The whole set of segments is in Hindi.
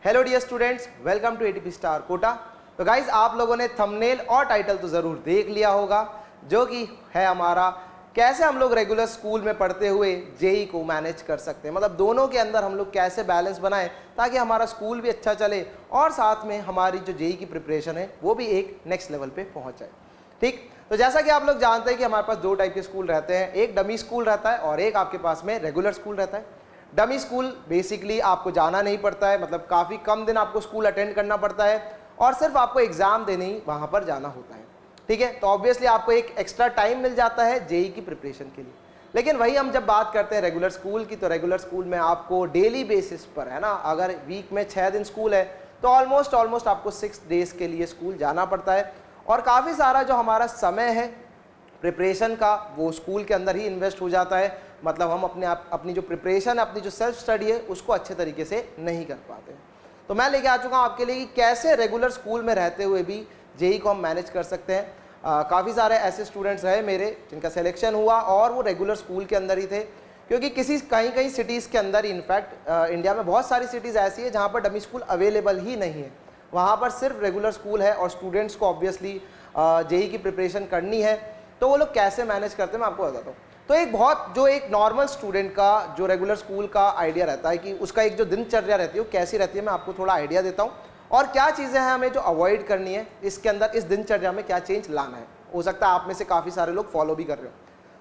Hello dear students, welcome to ATP star Kota. तो गाइज आप लोगों ने थंबनेल और टाइटल तो ज़रूर देख लिया होगा, जो कि है हमारा कैसे हम लोग रेगुलर स्कूल में पढ़ते हुए जेई को मैनेज कर सकते हैं। मतलब दोनों के अंदर हम लोग कैसे बैलेंस बनाएं ताकि हमारा स्कूल भी अच्छा चले और साथ में हमारी जो जेई की प्रिपरेशन है वो भी एक नेक्स्ट लेवल पे पहुंच जाए। ठीक, तो जैसा कि आप लोग जानते हैं कि हमारे पास दो टाइप के स्कूल रहते हैं, एक डमी स्कूल रहता है और एक आपके पास में रेगुलर स्कूल रहता है। डमी स्कूल बेसिकली आपको जाना नहीं पड़ता है, मतलब काफ़ी कम दिन आपको स्कूल अटेंड करना पड़ता है और सिर्फ आपको एग्जाम देने ही वहाँ पर जाना होता है। ठीक है, तो ऑब्वियसली आपको एक एक्स्ट्रा टाइम मिल जाता है जेई की प्रिपरेशन के लिए। लेकिन वही हम जब बात करते हैं रेगुलर स्कूल की, तो रेगुलर स्कूल में आपको डेली बेसिस पर, है ना, अगर वीक में 6 दिन स्कूल है तो ऑलमोस्ट आपको 6 डेज के लिए स्कूल जाना पड़ता है और काफ़ी सारा जो हमारा समय है प्रिपरेशन का वो स्कूल के अंदर ही इन्वेस्ट हो जाता है। मतलब हम अपनी जो प्रिपरेशन है, अपनी जो सेल्फ स्टडी है, उसको अच्छे तरीके से नहीं कर पाते हैं। तो मैं लेके आ चुका हूँ आपके लिए कि कैसे रेगुलर स्कूल में रहते हुए भी जेई को हम मैनेज कर सकते हैं। काफ़ी सारे ऐसे स्टूडेंट्स रहे मेरे जिनका सिलेक्शन हुआ और वो रेगुलर स्कूल के अंदर ही थे, क्योंकि कहीं सिटीज़ के अंदर, इनफैक्ट इंडिया में बहुत सारी सिटीज़ ऐसी है जहाँ पर डमी स्कूल अवेलेबल ही नहीं है। वहाँ पर सिर्फ रेगुलर स्कूल है और स्टूडेंट्स को ऑब्वियसली जेई की प्रिपरेशन करनी है, तो वो लोग कैसे मैनेज करते हैं मैं आपको बताता हूँ। तो एक नॉर्मल स्टूडेंट का जो रेगुलर स्कूल का आइडिया रहता है कि उसका एक जो दिनचर्या रहती है वो कैसी रहती है, मैं आपको थोड़ा आइडिया देता हूँ और क्या चीज़ें हैं हमें जो अवॉइड करनी है इसके अंदर, इस दिनचर्या में क्या चेंज लाना है। हो सकता है आप में से काफ़ी सारे लोग फॉलो भी कर रहे हो।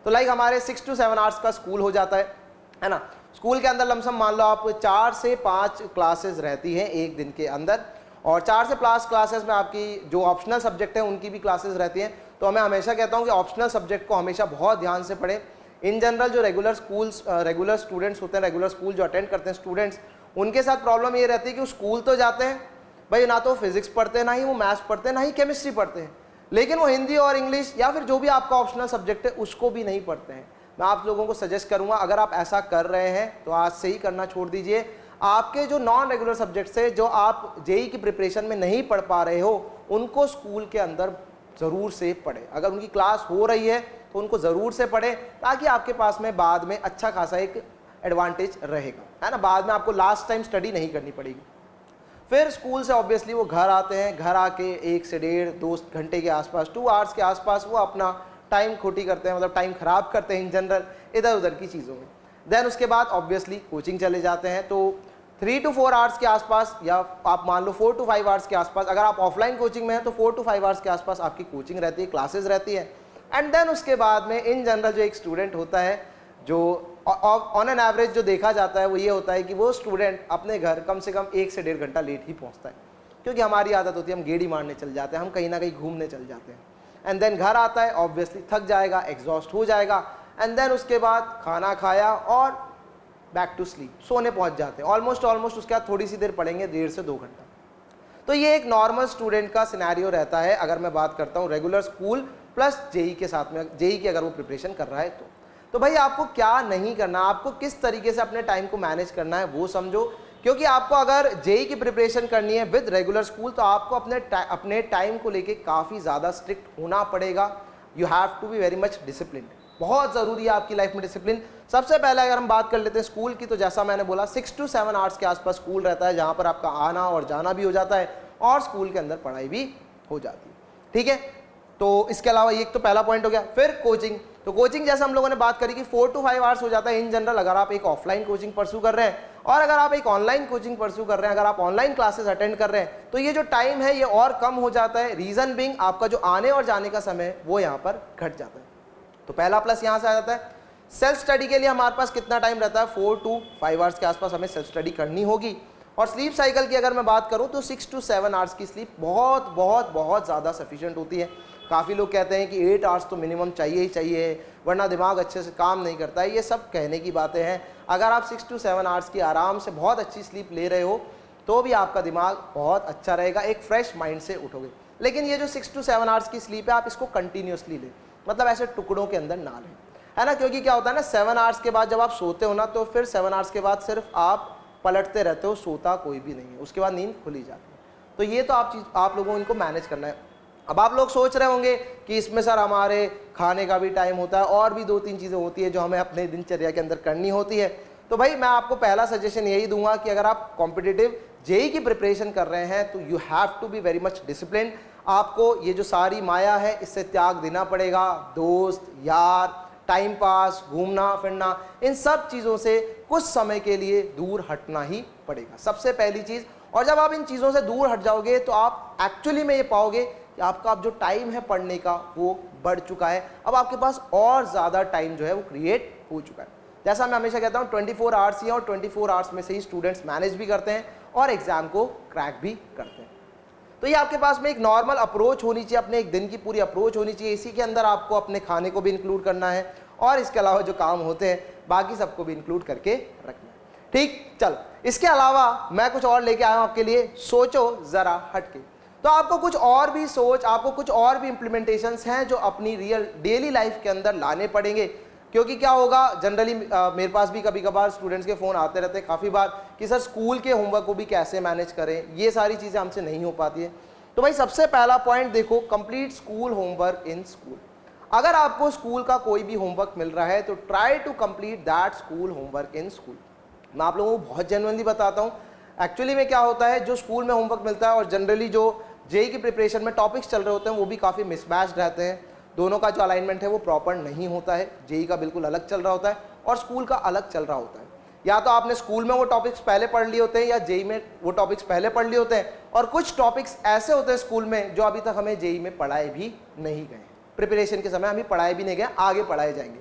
तो लाइक हमारे 6 to 7 आवर्स का स्कूल हो जाता है ना। स्कूल के अंदर लमसम मान लो आप 4 से 5 क्लासेस रहती हैं एक दिन के अंदर, और 4 से 5 क्लासेस में आपकी जो ऑप्शनल सब्जेक्ट हैं उनकी भी क्लासेस रहती हैं। तो मैं हमेशा कहता हूँ कि ऑप्शनल सब्जेक्ट को हमेशा बहुत ध्यान से पढ़ें। इन जनरल जो रेगुलर स्टूडेंट्स होते हैं, रेगुलर स्कूल जो अटेंड करते हैं स्टूडेंट्स, उनके साथ प्रॉब्लम ये रहती है कि वो स्कूल तो जाते हैं भाई, ना तो फिजिक्स पढ़ते हैं, ना ही वो मैथ्स पढ़ते हैं, ना ही केमिस्ट्री पढ़ते हैं, लेकिन वो हिंदी और इंग्लिश या फिर जो भी आपका ऑप्शनल सब्जेक्ट है उसको भी नहीं पढ़ते हैं। मैं आप लोगों को सजेस्ट करूँगा, अगर आप ऐसा कर रहे हैं तो आज से ही करना छोड़ दीजिए। आपके जो नॉन रेगुलर सब्जेक्ट्स है, जो आप जेई की प्रिपरेशन में नहीं पढ़ पा रहे हो, उनको स्कूल के अंदर ज़रूर से पढ़े। अगर उनकी क्लास हो रही है तो उनको ज़रूर से पढ़े, ताकि आपके पास में बाद में अच्छा खासा एक एडवांटेज रहेगा, है ना। बाद में आपको लास्ट टाइम स्टडी नहीं करनी पड़ेगी। फिर स्कूल से ऑब्वियसली वो घर आते हैं, घर आके 1 से 1.5-2 घंटे के आसपास, 2 आवर्स के आसपास वो अपना टाइम खोटी करते हैं, मतलब टाइम ख़राब करते हैं इन जनरल इधर उधर की चीज़ों में। देन उसके बाद ऑब्वियसली कोचिंग चले जाते हैं। तो 3 to 4 आवर्स के आसपास, या आप मान लो 4 to 5 आवर्स के आसपास, अगर आप ऑफलाइन कोचिंग में हैं तो 4 to 5 आवर्स के आसपास आपकी कोचिंग रहती है, क्लासेस रहती है। एंड देन उसके बाद में इन जनरल जो एक स्टूडेंट होता है, जो ऑन एन एवरेज जो देखा जाता है वो ये होता है कि वो स्टूडेंट अपने घर कम से कम 1 से 1.5 घंटा लेट ही पहुंचता है, क्योंकि हमारी आदत होती है हम गेड़ी मारने चल जाते हैं, हम कहीं ना कहीं घूमने चल जाते हैं। एंड देन घर आता है, ऑब्वियसली थक जाएगा, एग्जॉस्ट हो जाएगा, एंड देन उसके बाद खाना खाया और बैक टू स्लीप, सोने पहुंच जाते हैं। ऑलमोस्ट उसके बाद थोड़ी सी देर पढ़ेंगे, 1.5 से 2 घंटा। तो ये एक नॉर्मल स्टूडेंट का सिनेरियो रहता है, अगर मैं बात करता हूँ रेगुलर स्कूल प्लस जेई के साथ में, जेई की अगर वो प्रिपरेशन कर रहा है तो भाई आपको क्या नहीं करना, आपको किस तरीके से अपने टाइम को मैनेज करना है वो समझो। क्योंकि आपको अगर जेई की प्रिपरेशन करनी है विद रेगुलर स्कूल, तो आपको अपने टाइम को लेके काफ़ी ज़्यादा स्ट्रिक्ट होना पड़ेगा। You have to be very much discipline. बहुत ज़रूरी है आपकी लाइफ में डिसिप्लिन। सबसे पहले अगर हम बात कर लेते हैं स्कूल की, तो जैसा मैंने बोला 6 to 7 आवर्स के आसपास स्कूल रहता है, जहाँ पर आपका आना और जाना भी हो जाता है और स्कूल के अंदर पढ़ाई भी हो जाती है। ठीक है, तो इसके अलावा ये तो पहला पॉइंट हो गया। फिर कोचिंग, तो कोचिंग जैसे हम लोगों ने बात करी कि 4 to 5 आवर्स हो जाता है इन जनरल, अगर आप एक ऑफलाइन कोचिंग परस्यू कर रहे हैं और अगर आप एक ऑनलाइन कोचिंग परस्यू कर रहे हैं, अगर आप ऑनलाइन क्लासेस अटेंड कर रहे हैं, तो ये जो टाइम है ये और कम हो जाता है। रीजन बीइंग आपका जो आने और जाने का समय वो यहाँ पर घट जाता है। तो पहला प्लस यहाँ से आ जाता है। सेल्फ स्टडी के लिए हमारे पास कितना टाइम रहता है, 4 to 5 आवर्स के आसपास हमें सेल्फ स्टडी करनी होगी। और स्लीप साइकिल की अगर मैं बात करूं तो 6 to 7 आवर्स की स्लीप बहुत ज़्यादा सफिशिएंट होती है। काफ़ी लोग कहते हैं कि 8 आवर्स तो मिनिमम चाहिए ही चाहिए, वरना दिमाग अच्छे से काम नहीं करता है। ये सब कहने की बातें हैं। अगर आप 6 to 7 आवर्स की आराम से बहुत अच्छी स्लीप ले रहे हो तो भी आपका दिमाग बहुत अच्छा रहेगा, एक फ्रेश माइंड से उठोगे। लेकिन ये जो 6 to 7 आवर्स की स्लीप है, आप इसको कंटिन्यूसली लें, मतलब ऐसे टुकड़ों के अंदर ना लें, है ना। क्योंकि क्या होता है ना, 7 आवर्स के बाद जब आप सोते हो ना, तो फिर 7 आवर्स के बाद सिर्फ आप पलटते रहते हो, सोता कोई भी नहीं है, उसके बाद नींद खुली जाती है। तो ये तो आप लोगों को इनको मैनेज करना है। अब आप लोग सोच रहे होंगे कि इसमें सर हमारे खाने का भी टाइम होता है और भी 2-3 चीज़ें होती है जो हमें अपने दिनचर्या के अंदर करनी होती है। तो भाई मैं आपको पहला सजेशन यही दूंगा कि अगर आप कॉम्पिटिटिव जेई की प्रिपरेशन कर रहे हैं तो you have to be very much discipline. आपको ये जो सारी माया है इससे त्याग देना पड़ेगा। दोस्त यार, टाइम पास, घूमना फिरना, इन सब चीज़ों से कुछ समय के लिए दूर हटना ही पड़ेगा, सबसे पहली चीज़। और जब आप इन चीज़ों से दूर हट जाओगे तो आप एक्चुअली में ये पाओगे कि आपका अब जो टाइम है पढ़ने का वो बढ़ चुका है। अब आपके पास और ज़्यादा टाइम जो है वो क्रिएट हो चुका है। जैसा मैं हमेशा कहता हूँ 24 आवर्स ही हैं और 24 आवर्स में से ही स्टूडेंट्स मैनेज भी करते हैं और एग्ज़ाम को क्रैक भी करते हैं। तो ये आपके पास में एक नॉर्मल अप्रोच होनी चाहिए, अपने एक दिन की पूरी अप्रोच होनी चाहिए। इसी के अंदर आपको अपने खाने को भी इंक्लूड करना है और इसके अलावा जो काम होते हैं बाकी सबको भी इंक्लूड करके रखना है। ठीक, चलो इसके अलावा मैं कुछ और लेके आया हूँ आपके लिए, सोचो ज़रा हटके। तो आपको कुछ और भी सोच, आपको कुछ और भी इम्प्लीमेंटेशंस हैं जो अपनी रियल डेली लाइफ के अंदर लाने पड़ेंगे। क्योंकि क्या होगा, जनरली मेरे पास भी कभी कभार स्टूडेंट्स के फ़ोन आते रहते हैं काफ़ी बार कि सर स्कूल के होमवर्क को भी कैसे मैनेज करें, ये सारी चीज़ें हमसे नहीं हो पाती है। तो भाई सबसे पहला पॉइंट देखो, complete school homework in school. अगर आपको स्कूल का कोई भी होमवर्क मिल रहा है तो try to complete that school homework in school. मैं आप लोगों को बहुत जेन्युइनली बताता हूँ, एक्चुअली में क्या होता है, जो स्कूल में होमवर्क मिलता है और जनरली जो जेई की प्रिपरेशन में टॉपिक्स चल रहे होते हैं वो भी काफ़ी मिसमैच्ड रहते हैं। दोनों का जो अलाइनमेंट है वो प्रॉपर नहीं होता है। जेई का बिल्कुल अलग चल रहा होता है और स्कूल का अलग चल रहा होता है। या तो आपने स्कूल में वो टॉपिक्स पहले पढ़ लिए होते हैं या जेई में वो टॉपिक्स पहले पढ़ लिए होते हैं, और कुछ टॉपिक्स ऐसे होते हैं स्कूल में जो अभी तक हमें जेई में पढ़ाए भी नहीं गए, प्रिपरेशन के समय हमें पढ़ाए भी नहीं गए, आगे पढ़ाए जाएंगे।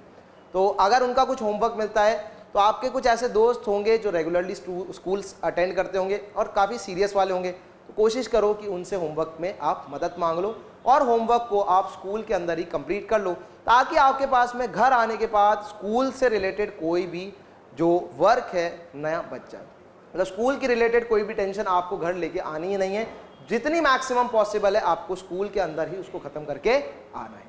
तो अगर उनका कुछ होमवर्क मिलता है तो आपके कुछ ऐसे दोस्त होंगे जो रेगुलरली स्कूल्स अटेंड करते होंगे और काफ़ी सीरियस वाले होंगे, तो कोशिश करो कि उनसे होमवर्क में आप मदद मांग लो और होमवर्क को आप स्कूल के अंदर ही कंप्लीट कर लो, ताकि आपके पास में घर आने के बाद स्कूल से रिलेटेड कोई भी जो वर्क है नया बच जाए। मतलब स्कूल की रिलेटेड कोई भी टेंशन आपको घर लेके आनी ही नहीं है। जितनी मैक्सिमम पॉसिबल है आपको स्कूल के अंदर ही उसको खत्म करके आना है।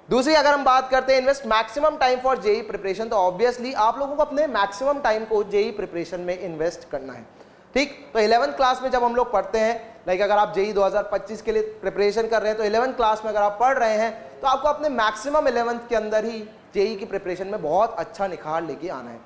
दूसरी, अगर हम बात करते हैं invest maximum time for JEE preparation, तो ऑब्वियसली आप लोगों को अपने मैक्सिमम टाइम को जेई प्रिपरेशन में इन्वेस्ट करना है। ठीक, तो 11th क्लास में जब हम लोग पढ़ते हैं, लाइक अगर आप जेई 2025 के लिए प्रिपरेशन कर रहे हैं तो 11th क्लास में अगर आप पढ़ रहे हैं तो आपको अपने मैक्सिमम 11th के अंदर ही जेई की प्रिपरेशन में बहुत अच्छा निखार लेके आना है।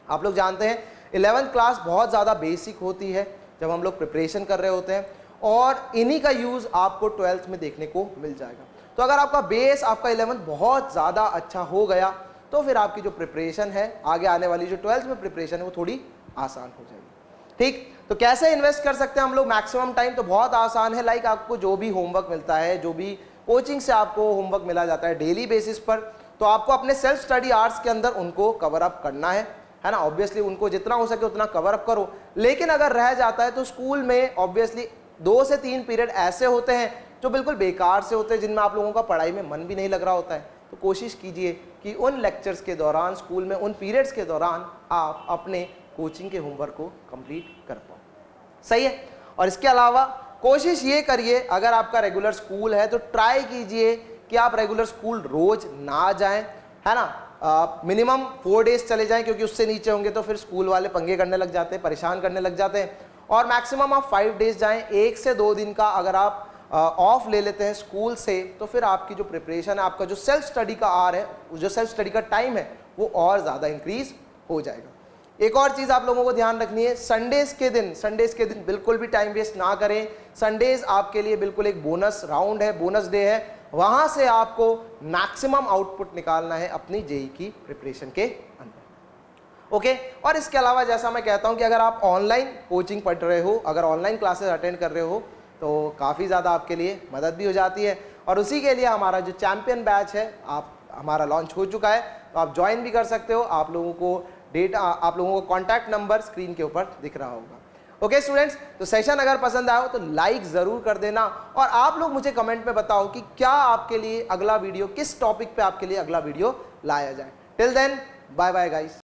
आप लोग जानते हैं 11th क्लास बहुत ज़्यादा बेसिक होती है जब हम लोग प्रिपरेशन कर रहे होते हैं, और इन्हीं का यूज़ आपको 12th में देखने को मिल जाएगा। तो अगर आपका बेस, आपका 11th बहुत ज़्यादा अच्छा हो गया तो फिर आपकी जो प्रिपरेशन है, आगे आने वाली जो 12th में प्रिपरेशन है वो थोड़ी आसान हो जाएगी। ठीक, तो कैसे इन्वेस्ट कर सकते हैं हम लोग मैक्सिमम टाइम? तो बहुत आसान है। लाइक आपको जो भी होमवर्क मिलता है, जो भी कोचिंग से आपको होमवर्क मिला जाता है डेली बेसिस पर, तो आपको अपने सेल्फ स्टडी आवर्स के अंदर उनको कवर अप करना है ना। ऑब्वियसली उनको जितना हो सके उतना कवर अप करो, लेकिन अगर रह जाता है तो स्कूल में ऑब्वियसली 2 से 3 पीरियड ऐसे होते हैं जो बिल्कुल बेकार से होते हैं, जिनमें आप लोगों का पढ़ाई में मन भी नहीं लग रहा होता है। तो कोशिश कीजिए कि उन लेक्चर्स के दौरान, स्कूल में उन पीरियड्स के दौरान आप अपने कोचिंग के होमवर्क को कंप्लीट कर पाओ। सही है। और इसके अलावा कोशिश ये करिए, अगर आपका रेगुलर स्कूल है तो ट्राई कीजिए कि आप रेगुलर स्कूल रोज ना जाएं, है ना। मिनिमम 4 डेज चले जाएं, क्योंकि उससे नीचे होंगे तो फिर स्कूल वाले पंगे करने लग जाते हैं, परेशान करने लग जाते हैं। और मैक्सिमम आप 5 डेज जाएं। 1 से 2 दिन का अगर आप ऑफ ले लेते हैं स्कूल से तो फिर आपकी जो प्रिपरेशन है, आपका जो सेल्फ स्टडी का आवर है, जो सेल्फ स्टडी का टाइम है, वो और ज़्यादा इंक्रीज हो जाएगा। एक और चीज़ आप लोगों को ध्यान रखनी है, संडेज़ के दिन बिल्कुल भी टाइम वेस्ट ना करें। संडेज़ आपके लिए बिल्कुल एक बोनस राउंड है, बोनस डे है, वहाँ से आपको मैक्सिमम आउटपुट निकालना है अपनी जेई की प्रिपरेशन के अंदर। ओके। और इसके अलावा जैसा मैं कहता हूँ कि अगर आप ऑनलाइन कोचिंग पढ़ रहे हो, अगर ऑनलाइन क्लासेस अटेंड कर रहे हो तो काफ़ी ज़्यादा आपके लिए मदद भी हो जाती है। और उसी के लिए हमारा जो चैम्पियन बैच है हमारा लॉन्च हो चुका है, तो आप ज्वाइन भी कर सकते हो। आप लोगों को कॉन्टैक्ट नंबर स्क्रीन के ऊपर दिख रहा होगा। ओके स्टूडेंट्स, तो सेशन अगर पसंद आया हो तो लाइक ज़रूर कर देना, और आप लोग मुझे कमेंट में बताओ कि क्या आपके लिए अगला वीडियो, किस टॉपिक पे आपके लिए अगला वीडियो लाया जाए। Till then, bye bye guys.